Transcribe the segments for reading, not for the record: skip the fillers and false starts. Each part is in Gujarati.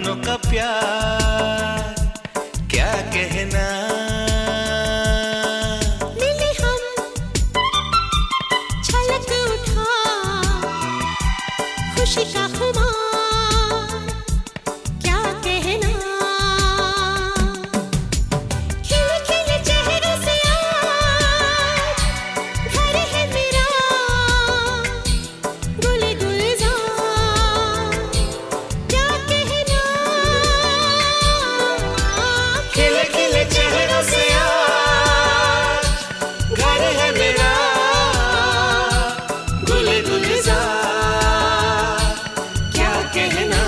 अपनों का प्यार क्या कहना। मिले हम छलक उठा खुशी का खुमार क्या कहना। खिले खिले चेहरों से आज घर है मेरा गुले गुलजार क्या कहना। खिले खिले चेहरों से आज घर है मेरा गुले गुलजार क्या कहना।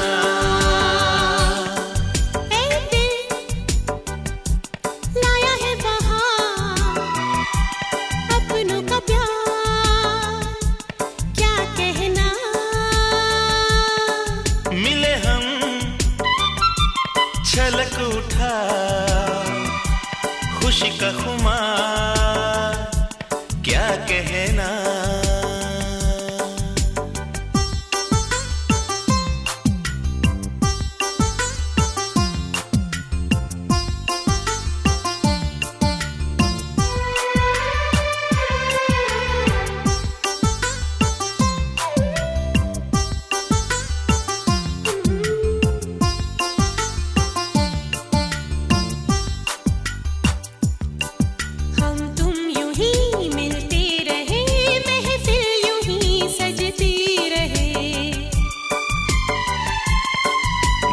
ऐ दिल लाया है बहार अपनों का प्यार क्या कहना। मिले हम छलक उठा खुशी का खुमार क्या कहना। हम तुम यूं ही मिलते रहे महफिल यूं ही सजती रहे।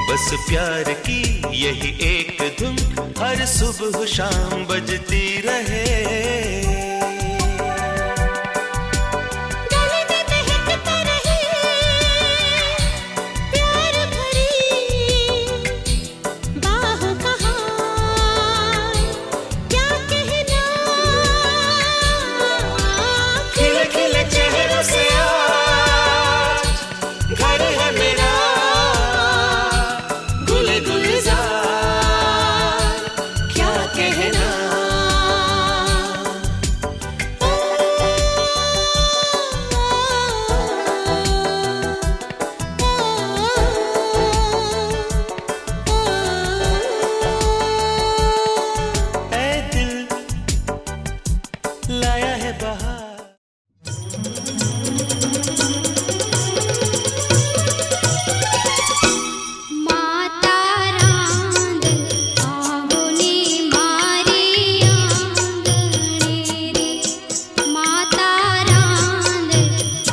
बस प्यार की यही एक धुन हर सुबह शाम बजती रहे। गले में महकता रहे प्यार भरी बाहों का हार क्या कहना। खिले खिले चेहरों से आज घर है मेरा गुले गुलजार क्या कहना। ऐ दिल लाया है बहार। माता रांद आहोने मारे आंगणे रे। माता रांद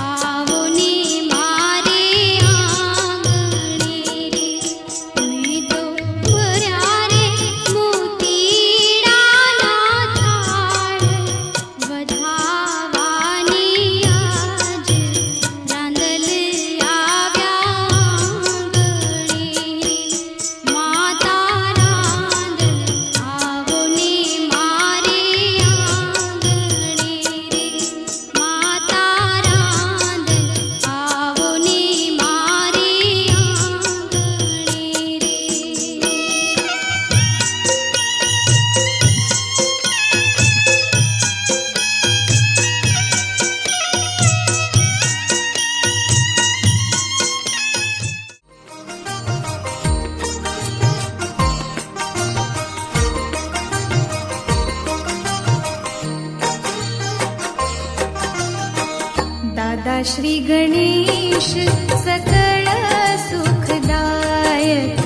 आहोने मारे आंगणे रे। मैं तो भर्या रे मोतीडाना थाळ વધાવાની આજ રાંદલ આવ્યા આંગણે રે। માતા રાંદ આવોને મારે આંગણે રે। માતા રાંદ આવોને મારે दादा श्री गणेश सकल सुखदायक।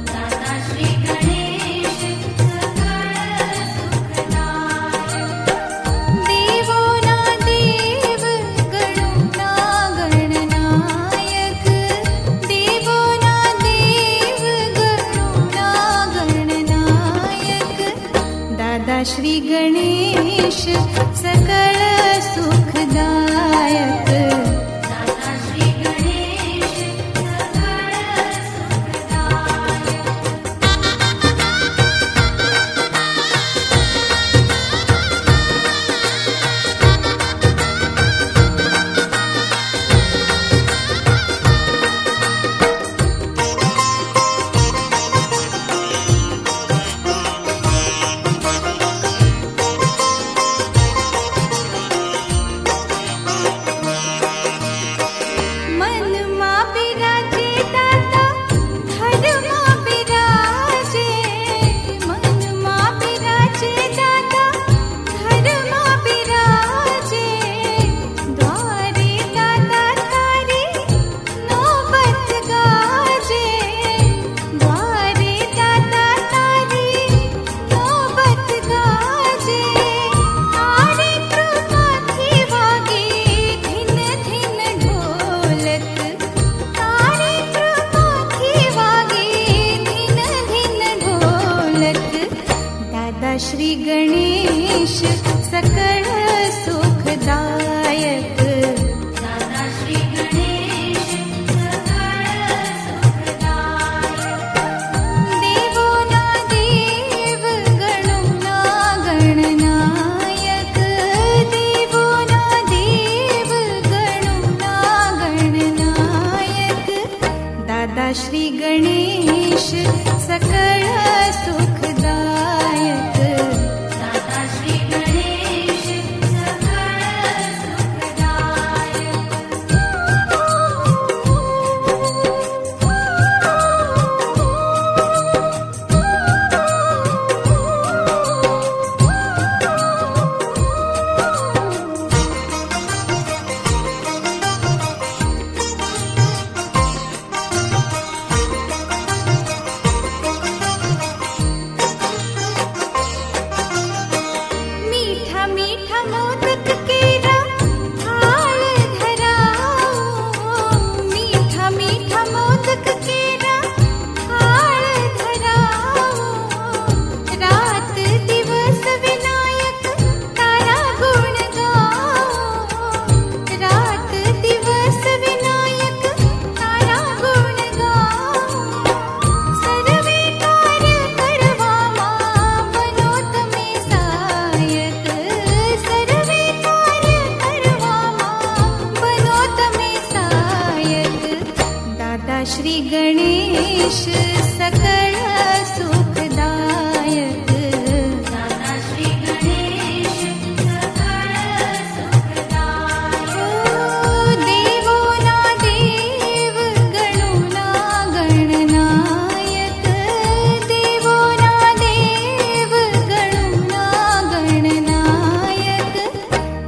दादा श्री गणेश सकल सुखदायक। देवोना देव गणोना गणनायक। देवोना देव गणोना गणनायक। दादा श्री गणेश सकल सुखदायक। दादा श्री गणेश गणेश सकळ सुखदायक दाता श्री गणेश सकळ श्री गणेश सकळ सुखदायक दाता श्री गणेश सकळ सुखदायक देवो ना देव गणो ना गणनायक देवो ना देव गणो ना गणनायक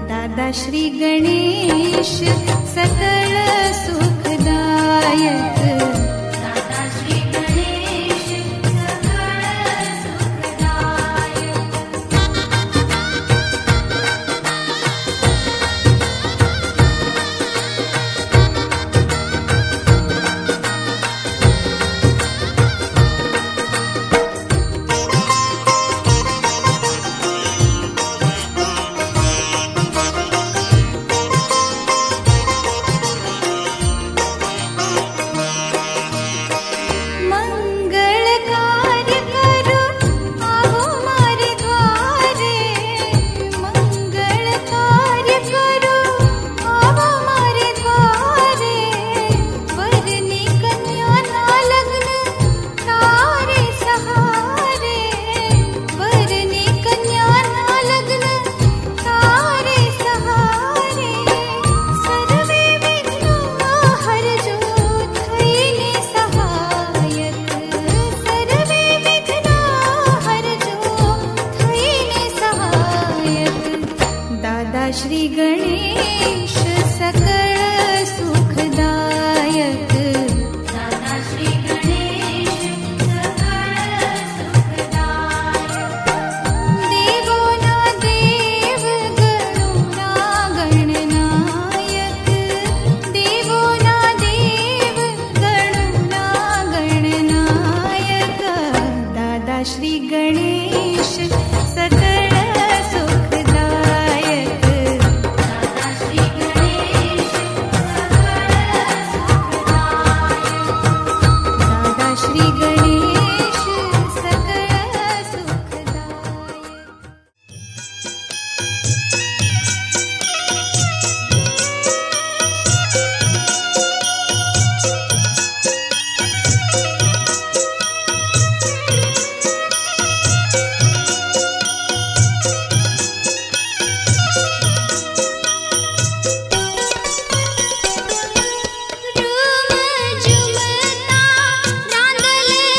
दादा श्री गणेश सकळ सुखदायक श्री गणेश सकळ सुखदायक दाता श्री गणेश सकळ सुखदायक देवो ना देव गणो ना गणनायक देवो ना देव गणो ना गणनायक दादा श्री गणेश सकळ झुमता रांधले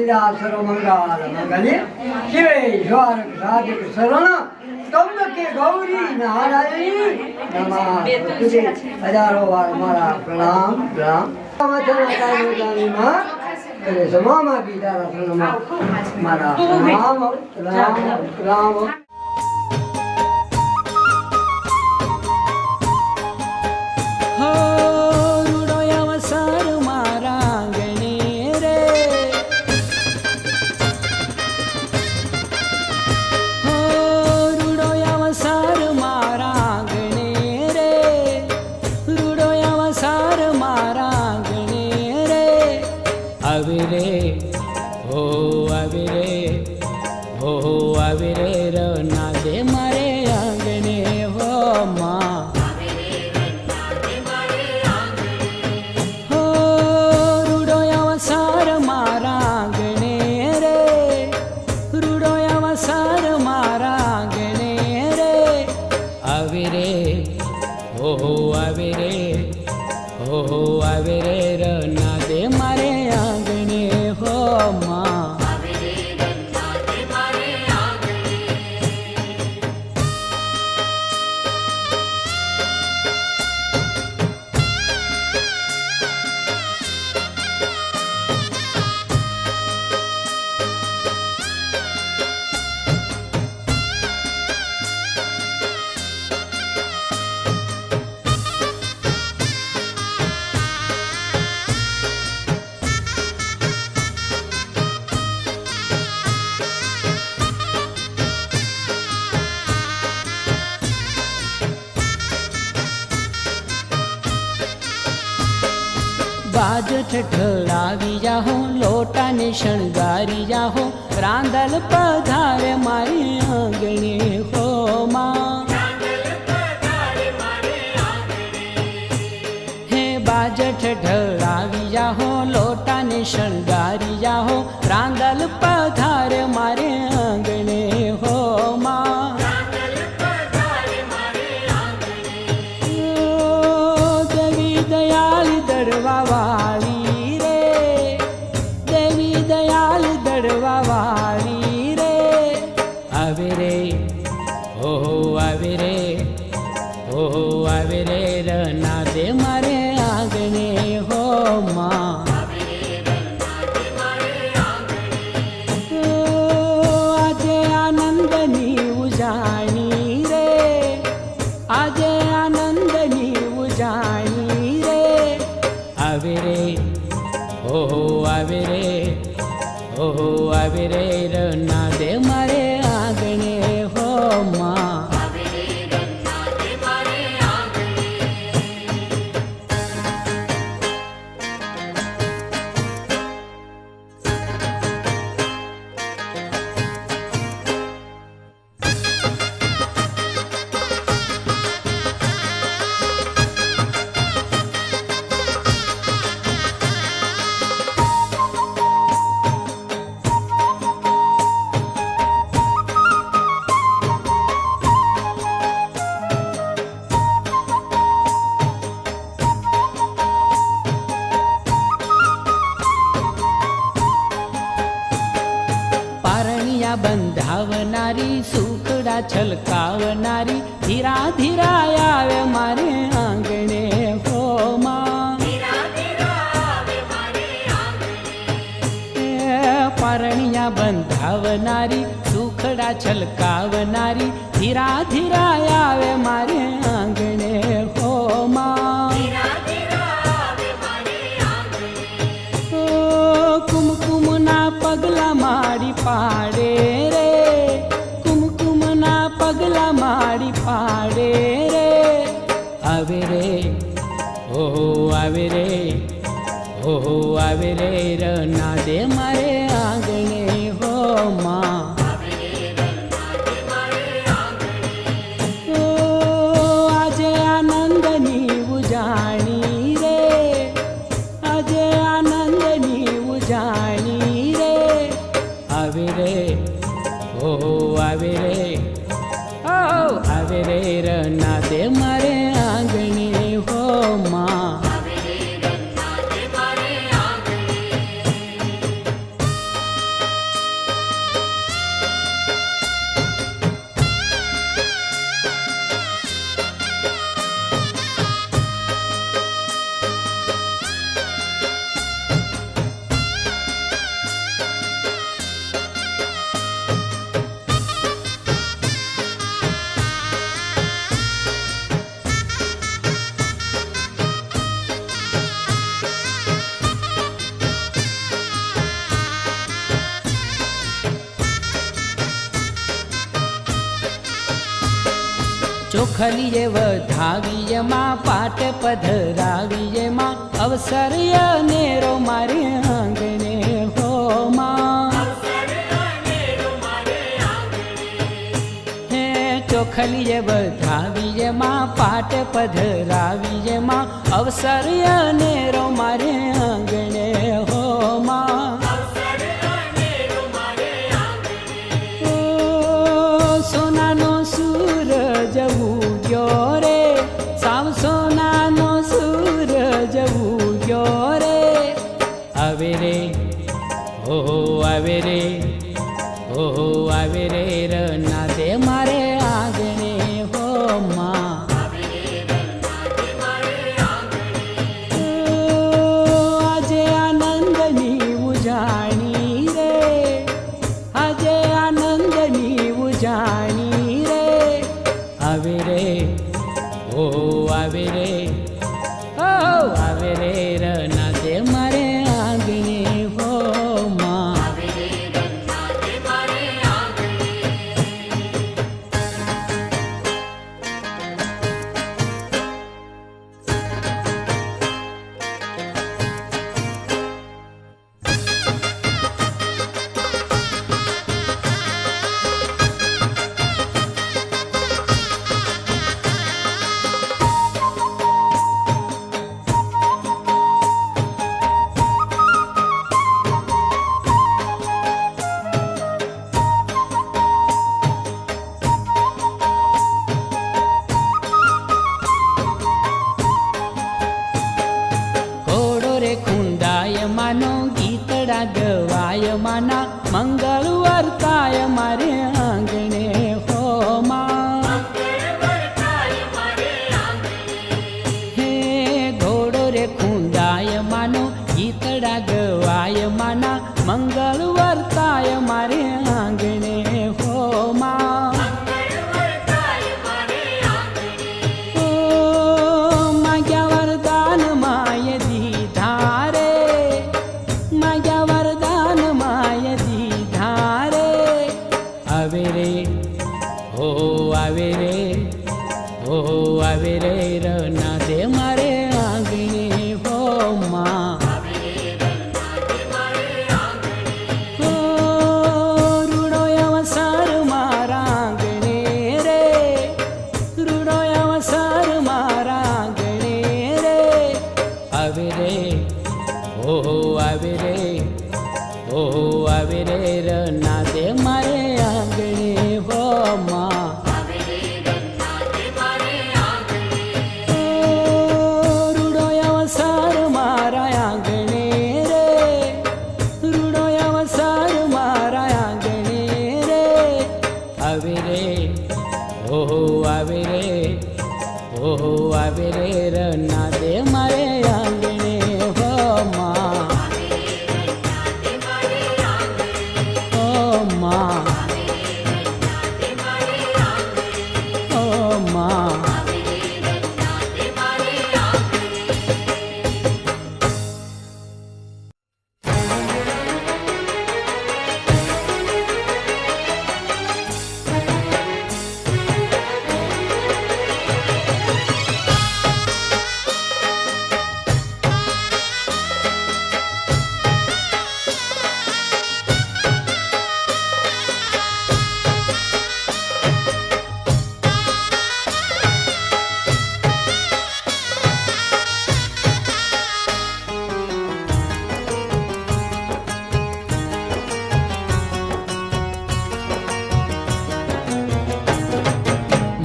सिद्धा सर्वमंगल मंगल्ये शिवे स्वार्थ साधिक शरण त्र्यंबके गौरी नारायणी नमः। हजारों बार हमारा प्रणाम प्रणाम। समामा बिचारा मारा राम राम राम। बाज ठठड़ावी जाहो लोटा ने शणगारी जाहो रांदल पधारे मारी आंगणे हो माँ। हे बाज ठठड़ावी जाहो लोटा ने शणगारी जाहो रांदल पधारे मारे आंगणे हो माँ। दड़वा वाली रे देवी दयाल दड़वा वाली रे आवे रे हो आवे रे हो आवे रे रना दे मारे आंगणे हो माँ। आजे आनंदनी उजाणी रे आजे आनंदनी उजाणी रे आवे रे हो आवे रे हो आवे रे रना दे मारे आंगणे हो माँ। બંધાવનારી સુખડા છલકાવનારી ધીરા ધીરા આવે મારે આંગણે હો માં। પરણિયા બંધાવનારી સુખડા છલકાવનારી ધીરા ધીરા આવે મારે આંગણે હો માં। કુમકુમના પગલા મારી પાડે રે કુમકુમના પગલા મારી પાડે રે આવે રે હો આવે રે હો આવે રે રના દે મારે આંગણે હો માં। આજે આનંદની ઉજાણી રે આજે આનંદની ઉજાણી રે આવે રે હો આવે રે રના દે મારે આંગણે હો માં। ચોખલીએ વધાવીએ માં પાટ પધરાવીએ માં અવસર અનેરો મારે આંગણે હો માં હે ચોખલીએ વધાવીએ માં પાટ પધરાવીએ માં અવસર અનેરો મારે આંગણે હો માં સોનાનો સૂરજ ઉગ્યો રે સાવ સોનાનો સૂરજ ઉગ્યો રે આવે રે ઓહો આવે રે ઓહો આવે રે રના દે મારે આંગણે હો માં આજે આનંદની ઉજાણી રે આજે આનંદની ઉજાણી રે આવે રે ઓ આવે રે ઓ આવે રે રના દે મારે આંગણે હો માં માનો ગીતડા ગવાય માના મંગળ વર્તાય મારે આંગણે હો માં હે ઘોડો રે ખૂંદાય માનો ગીતડા ગવાય માના મંગળ વર્તાય મારે આંગણે હો માં માગ્યા વરદાન માય દીધા રે માગ્યા વરદાન માય દીધા રે આવે રે હો આવે રે હો આવે રે રના દે મારે આંગણે હો માં રૂડો અવસર મારા આંગણે રે રૂડો અવસર મારા આંગણે રે આવે રે હો આવે રે હો આવે રે રના દે મારે આંગણે હો માં રૂડો અવસર મારા આંગણે રે રૂડો અવસર મારા આંગણે રે આવે રે હો આવે રે હો આવે રે રના દે મારે આંગણે હો માં હો માં હો માં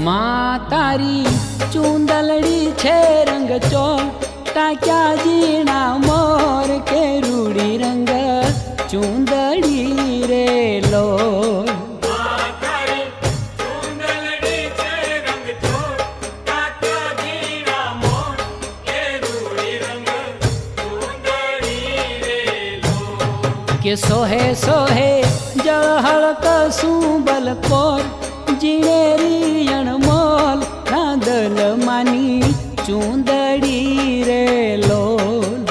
માં તારી ચૂંદલડી છે રંગ ચોળ ટાક્યા જીણા મોર કે રૂડી રંગ ચૂંદડી રે લોલ કે સોહે સોહે જળહળ કસું બલકોર જીણેરી અણમોલ નાદલ માની ચૂંદડી રે લોલ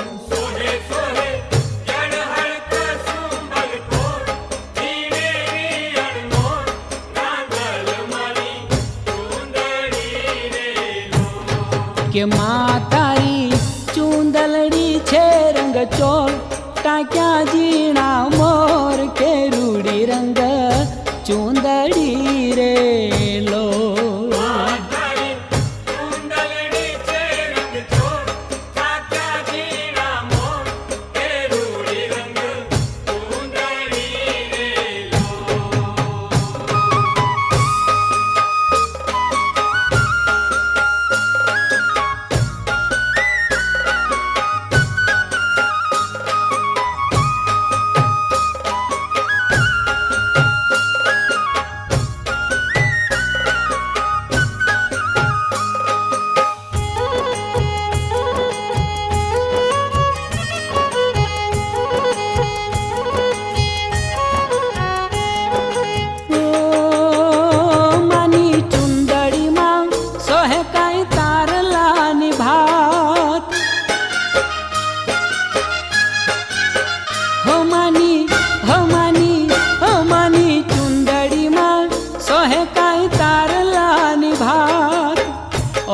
કે માં તારી ચૂંદલડી છે રંગ ચોળ, ટાંક્યા ઝીણા મોર કે રૂડી રંગ ચૂંદડી રે લો.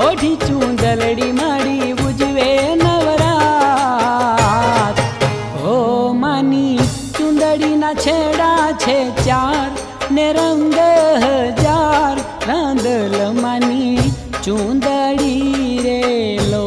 ઓઢી ચૂંદલડી માડી ઉજવે નવરાત. ઓ માની ચૂંદડીના છેડા છે ચાર ને રંગ હજાર, રાંદલ માની ચૂંદડી રે લો.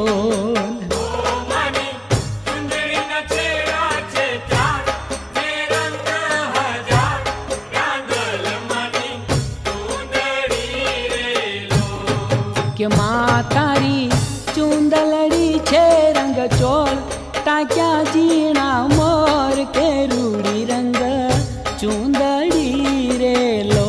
કે માં તારી ચૂંદલડી છે રંગ ચોળ, ટાંક્યા ઝીણા મોર કે રૂડી રંગ ચૂંદડી રે લો.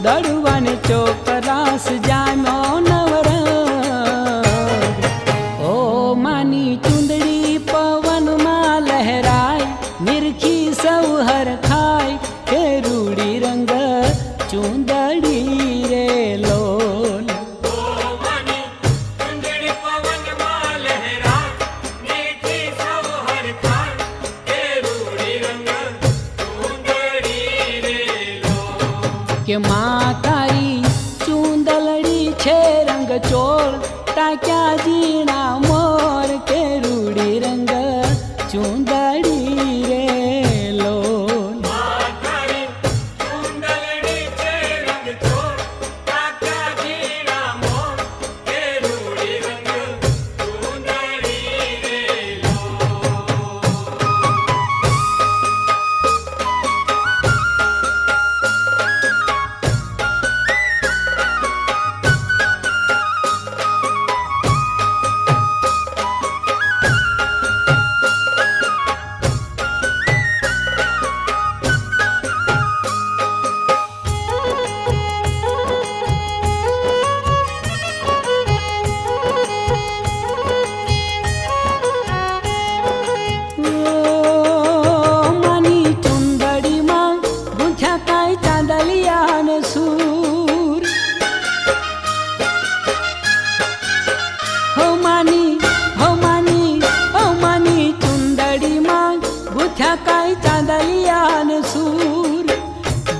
દડવાને ચોકરાસ જામ્યો નવરંગ. ઓ માની ચૂંદડી પવનમાં લહેરાય, નિરખી સૌ હરખાય કે રૂડી રંગ ચૂંદડી રે લો. કે માં તારી ચૂંદલડી છે રંગ ચોળ, ટાંક્યા ઝીણા મોર કે રૂડી રંગ ચૂંદડી રે લો.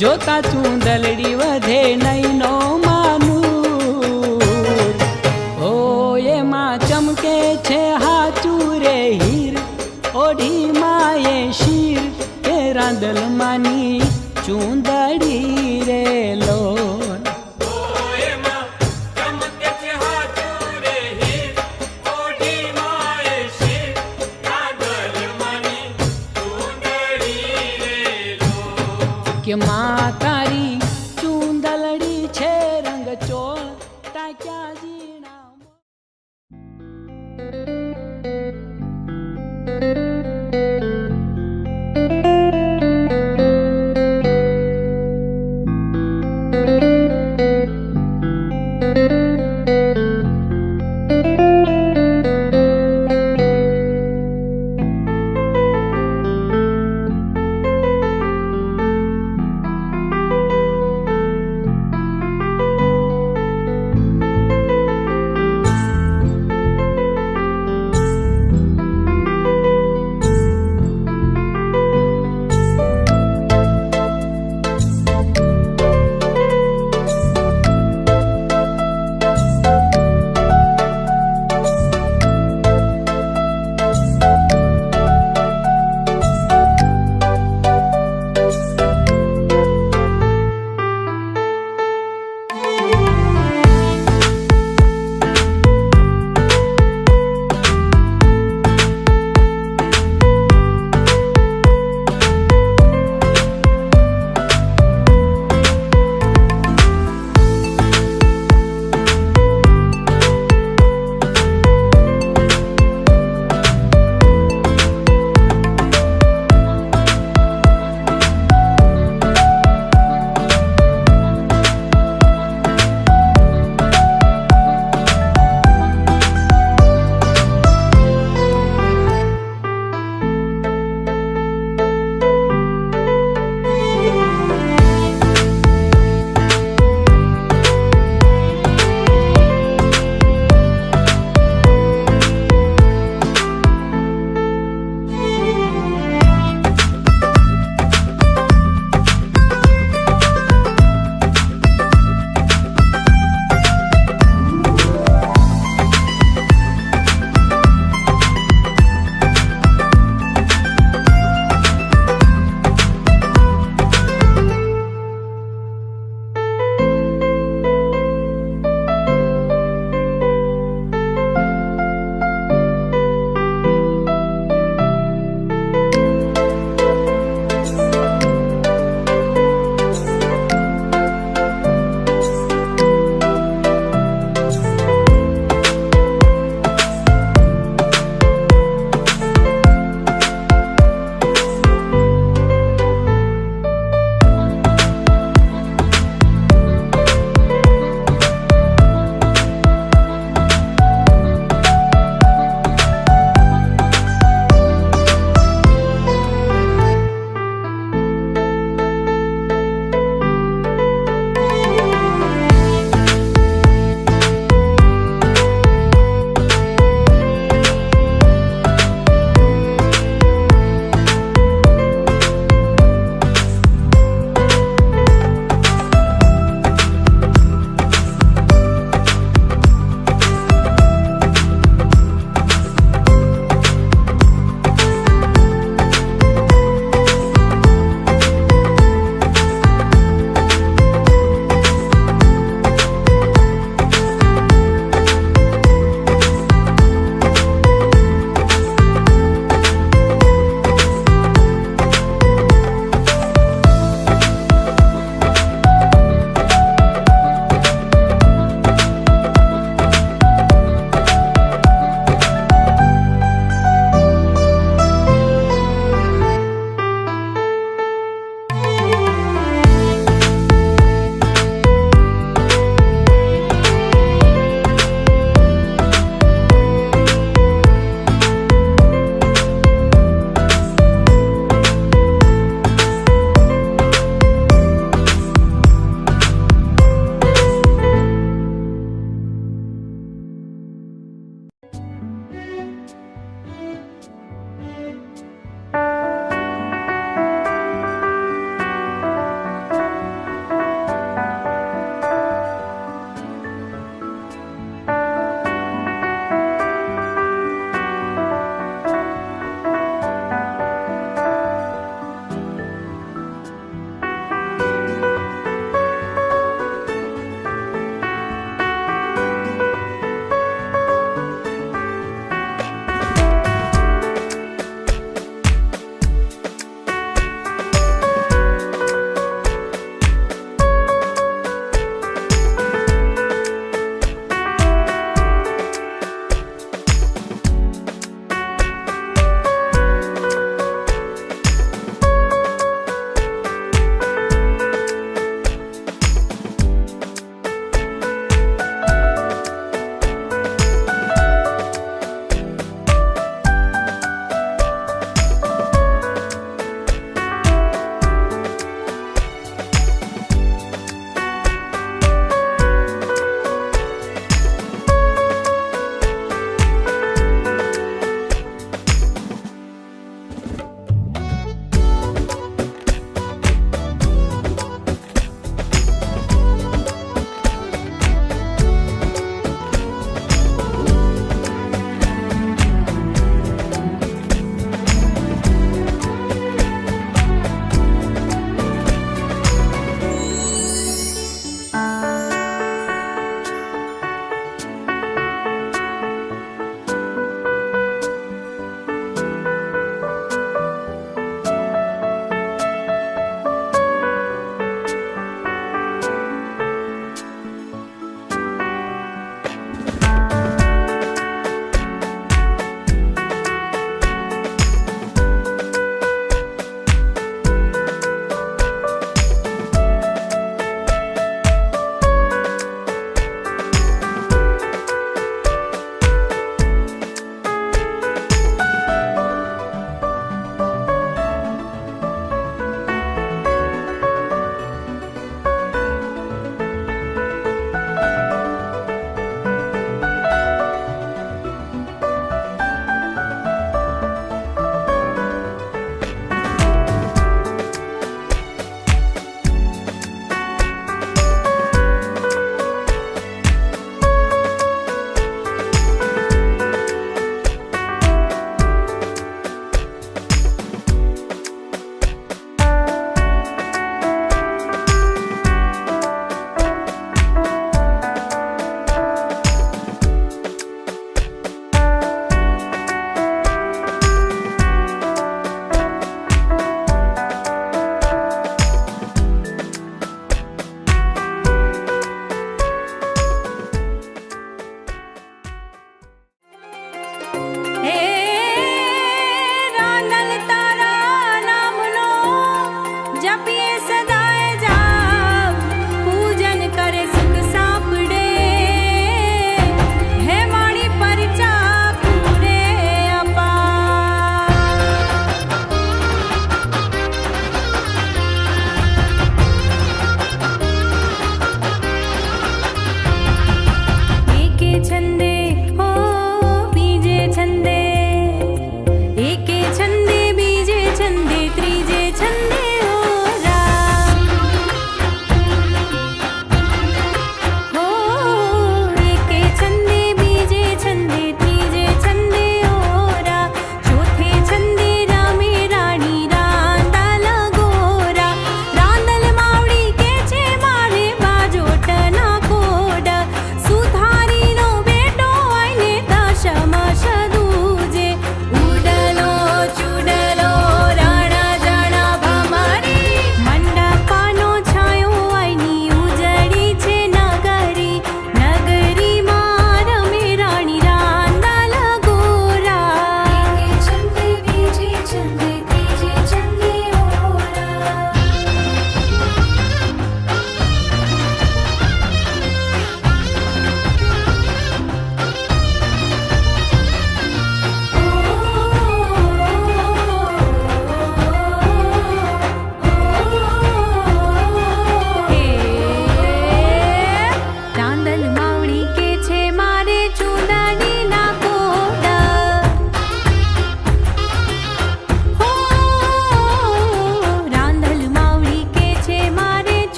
જોતા ચૂંદલડી વધે નૈનો માનુર. ઓ એમાં ચમકે છે હાચું રે હીર, ઓઢી માએ શીર કે રાંદલ માની ચૂંદડી રે લો. ચમકે છે હાચું રે હીર, ઓઢી માએ શીર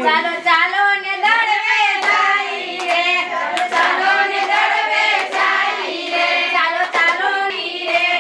ચાલો ચાલો ને દડવે જાય રે ચાલો ને દડવે જાય રે ચાલો ચાલો રે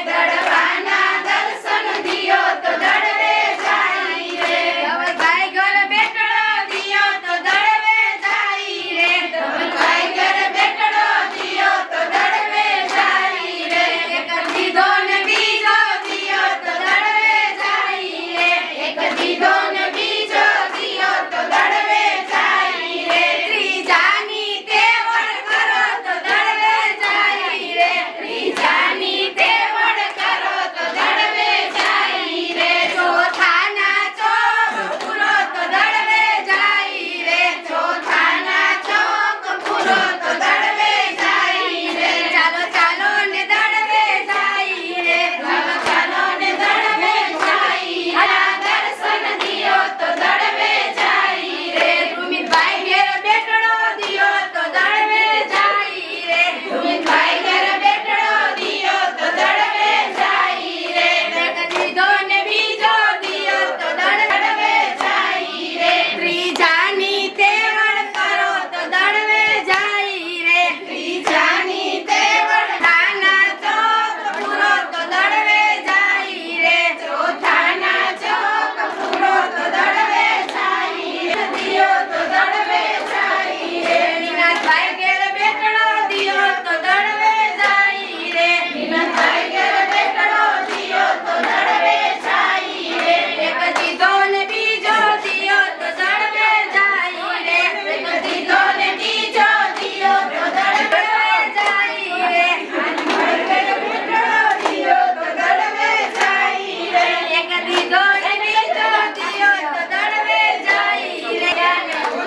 દડવાના દર્શન દિયો તો દડવે જાય રે હવે ભાઈ ઘર બેઠડો દિયો તો દડવે જાય રે હવે ભાઈ ઘર બેઠડો દિયો તો દડવે જાય રે એક દીધો ને બીજો દિયો તો દડવે જાય રે એક દીધો ને બીજો દિયો તો દડવે જાય રે ત્રીજાની તેવડ કરો તો દડવે જાય રે ત્રીજાની તેવડ કરો તો દડવે જાય રે ચોથાના ચોક પૂરો તો દડવે જાય રે ચોથાના ચોક પૂરો તો દડવે જાય રે ચાલો ચાલો ને દડવે જાય રે ચાલો ચાલો ને દડવે જાય દર્શન દિયો તો દડવે જાય રે સુમિતભાઈ ઘેર બેઠડો દિયો તો દડવે જાય રે સુમિતભાઈ ઘેર બેઠડો દિયો તો દડવે જાય રે એક દીધો ને બીજો દિયો તો દડવે જાય રે ત્રીજાની તેવડ કરો તો દડવે જાય રે ત્રીજાની તેવડ નાના ચોક પૂરો તો દડવે જાય રે ચોથાના ચોક પૂરો તો દડવે જાય રે દિયો તો દડવે જાય રે વિનાથભાઈ ઘેર બેઠડો દિયો તો દડવે જાય રે વિનાથભાઈ ઘેર બેઠડો દિયો તો દડવે જાય રે એક દીધો ને બીજો દિયો તો દડવે જાય રે એક દીધો ને બીજો દિયો તો દડવે જાય રે વિનાથભાઈ ઘેર બેઠડો દિયો તો દડવે જાય રે એક દીધો ને બીજો દિયો તો દડવે જાય રે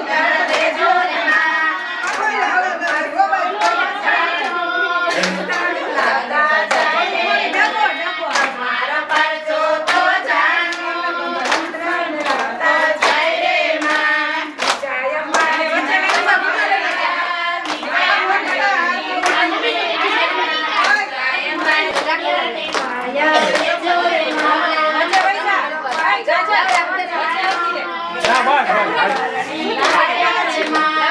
દડવે જોરે મારો પરચો તો જાનો જાય રે માં